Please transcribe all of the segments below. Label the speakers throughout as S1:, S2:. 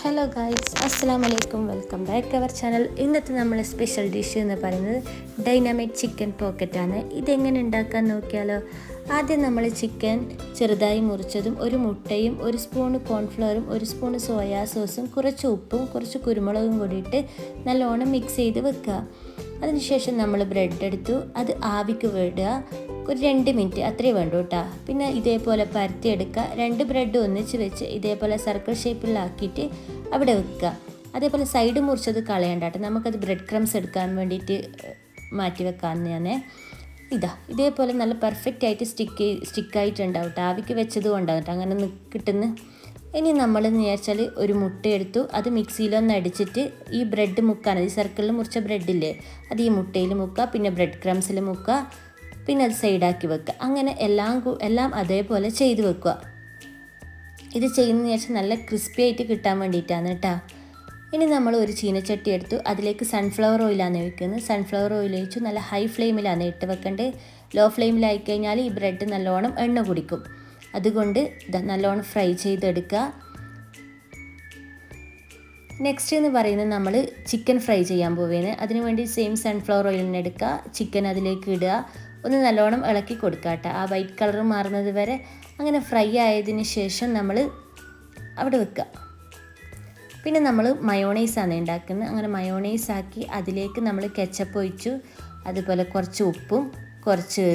S1: Hello guys, അസ്സലാമു അലൈക്കും. Welcome back our channel. ഇന്നത്തെ നമ്മളെ സ്പെഷ്യൽ ഡിഷ് എന്ന് പറയുന്നത് ഡൈനാമിക് ചിക്കൻ പോക്കറ്റാണ്. ഇതെങ്ങനെ ഉണ്ടാക്കാൻ നോക്കിയാലോ. ആദ്യം നമ്മൾ ചിക്കൻ ചെറുതായി മുറിച്ചതും ഒരു മുട്ടയും ഒരു സ്പൂണ് കോൺഫ്ലവറും ഒരു സ്പൂണ് സോയാ സോസും കുറച്ച് ഉപ്പും കുറച്ച് കുരുമുളകും കൂടിയിട്ട് നല്ലോണം മിക്സ് ചെയ്ത് വെക്കുക. അതിനുശേഷം നമ്മൾ ബ്രെഡ് എടുത്തു, അത് ആവിക്ക് വിടുക. ഒരു 2 മിനിറ്റ് അത്രേ വേണ്ടൂ കേട്ടോ. പിന്നെ ഇതേപോലെ പരത്തിയെടുക്കുക. 2 ബ്രെഡ് ഒന്നിച്ച് വെച്ച് ഇതേപോലെ സർക്കിൾ ഷേപ്പിലാക്കിയിട്ട് അവിടെ വെക്കുക. അതേപോലെ സൈഡ് മുറിച്ചത് കളയണ്ട കേട്ടോ, നമുക്കത് ബ്രെഡ് ക്രംസ് എടുക്കാൻ വേണ്ടിയിട്ട് മാറ്റി വെക്കാമെന്ന് ഞാൻ. ഇതേപോലെ നല്ല പെർഫെക്റ്റ് ആയിട്ട് സ്റ്റിക്കായിട്ടുണ്ടാവും കേട്ടോ. ആവിക്ക് വെച്ചതും ഉണ്ടാവും കേട്ടോ, അങ്ങനെ കിട്ടുന്നു. ഇനി നമ്മളെന്ന് വിചാരിച്ചാൽ ഒരു മുട്ട എടുത്തു, അത് മിക്സിയിലൊന്ന് അടിച്ചിട്ട് ഈ ബ്രെഡ് മുക്കാണ്, ഈ സർക്കിളിൽ മുറിച്ച ബ്രെഡില്ലേ അത് ഈ മുട്ടയിൽ മുക്കുക, പിന്നെ ബ്രെഡ് ക്രംസിൽ മുക്കുക, പിന്നെ അത് സൈഡാക്കി വെക്കുക. അങ്ങനെ എല്ലാം അതേപോലെ ചെയ്ത് വെക്കുക. ഇത് ചെയ്യുന്നതെന്ന് വെച്ചാൽ നല്ല ക്രിസ്പി ആയിട്ട് കിട്ടാൻ വേണ്ടിയിട്ടാണ് കേട്ടോ. ഇനി നമ്മൾ ഒരു ചീനച്ചട്ടി എടുത്തു, അതിലേക്ക് സൺഫ്ലവർ ഓയിലാണ് ഒഴിക്കുന്നത്. സൺഫ്ലവർ ഓയിൽ ഒഴിച്ചു നല്ല ഹൈ ഫ്ലെയിമിലാണ് ഇട്ട് വെക്കേണ്ടത്. ലോ ഫ്ലെയിമിലായി കഴിഞ്ഞാൽ ഈ ബ്രെഡ് നല്ലോണം എണ്ണ കുടിക്കും. അതുകൊണ്ട് നല്ലോണം ഫ്രൈ ചെയ്തെടുക്കുക. നെക്സ്റ്റ് എന്ന് പറയുന്നത് നമ്മൾ ചിക്കൻ ഫ്രൈ ചെയ്യാൻ പോവുകയാണ്. അതിനു വേണ്ടി സെയിം സൺഫ്ലവർ ഓയിൽ തന്നെ എടുക്കുക, ചിക്കൻ അതിലേക്ക് ഇടുക, ഒന്ന് നല്ലോണം ഇളക്കി കൊടുക്കുക കേട്ടോ, ആ വൈറ്റ് കളർ മാറുന്നത് വരെ. അങ്ങനെ ഫ്രൈ ആയതിന് ശേഷം നമ്മൾ അവിടെ വെക്കുക. പിന്നെ നമ്മൾ മയോണൈസാണ് ഉണ്ടാക്കുന്നത്. അങ്ങനെ മയോണൈസ് ആക്കി അതിലേക്ക് നമ്മൾ കെച്ചപ്പ് ഒഴിച്ചു, അതുപോലെ കുറച്ച് ഉപ്പും കുറച്ച്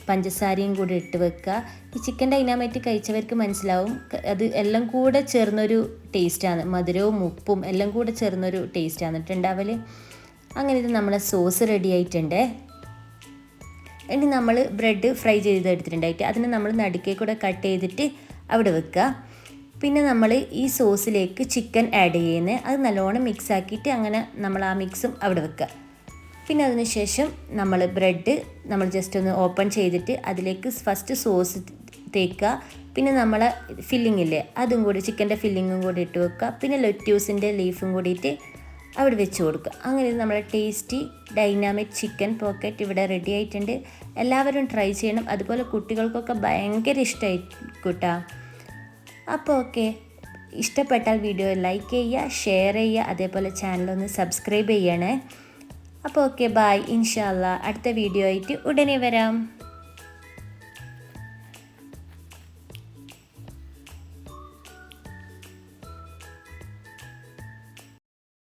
S1: പഞ്ചസാരയും കൂടി ഇട്ട് വെക്കുക. ഈ ചിക്കൻ ഡൈനാമൈറ്റ് കഴിച്ചവർക്ക് മനസ്സിലാവും, അത് എല്ലാം കൂടെ ചേർന്നൊരു ടേസ്റ്റാണ്. മധുരവും ഉപ്പും എല്ലാം കൂടെ ചേർന്നൊരു ടേസ്റ്റാണ് ഉണ്ടാവൽ. അങ്ങനെ ഇത് നമ്മളെ സോസ് റെഡി ആയിട്ടുണ്ട്. ഇനി നമ്മൾ ബ്രെഡ് ഫ്രൈ ചെയ്തെടുത്തിട്ടുണ്ടായിട്ട് അതിന് നമ്മൾ നടുക്കേ കൂടെ കട്ട് ചെയ്തിട്ട് അവിടെ വെക്കുക. പിന്നെ നമ്മൾ ഈ സോസിലേക്ക് ചിക്കൻ ആഡ് ചെയ്യുന്നത്, അത് നല്ലോണം മിക്സ് ആക്കിയിട്ട് അങ്ങനെ നമ്മൾ ആ മിക്സും അവിടെ വെക്കുക. പിന്നെ അതിന് ശേഷം നമ്മൾ ബ്രെഡ് നമ്മൾ ജസ്റ്റ് ഒന്ന് ഓപ്പൺ ചെയ്തിട്ട് അതിലേക്ക് ഫസ്റ്റ് സോസ് തേക്കുക. പിന്നെ നമ്മളെ ഫില്ലിംഗ് ഇല്ലേ അതും കൂടി, ചിക്കൻ്റെ ഫില്ലിങ്ങും കൂടി ഇട്ട് വെക്കുക. പിന്നെ ലെറ്റ്യൂസിൻ്റെ ലീഫും കൂടിയിട്ട് അവിടെ വെച്ച് കൊടുക്കുക. അങ്ങനെ നമ്മളെ ടേസ്റ്റി ഡൈനാമിക് ചിക്കൻ പോക്കറ്റ് ഇവിടെ റെഡി ആയിട്ടുണ്ട്. എല്ലാവരും ട്രൈ ചെയ്യണം. അതുപോലെ കുട്ടികൾക്കൊക്കെ ഭയങ്കര ഇഷ്ടമായി കൂട്ടാ. അപ്പോൾ ഓക്കെ, ഇഷ്ടപ്പെട്ടാൽ വീഡിയോ ലൈക്ക് ചെയ്യുക, ഷെയർ ചെയ്യുക, അതേപോലെ ചാനലൊന്ന് സബ്സ്ക്രൈബ് ചെയ്യണേ. അപ്പോൾ ഓക്കെ, ബൈ. ഇൻഷാ അല്ലാ അടുത്ത വീഡിയോ ആയിട്ട് ഉടനെ വരാം.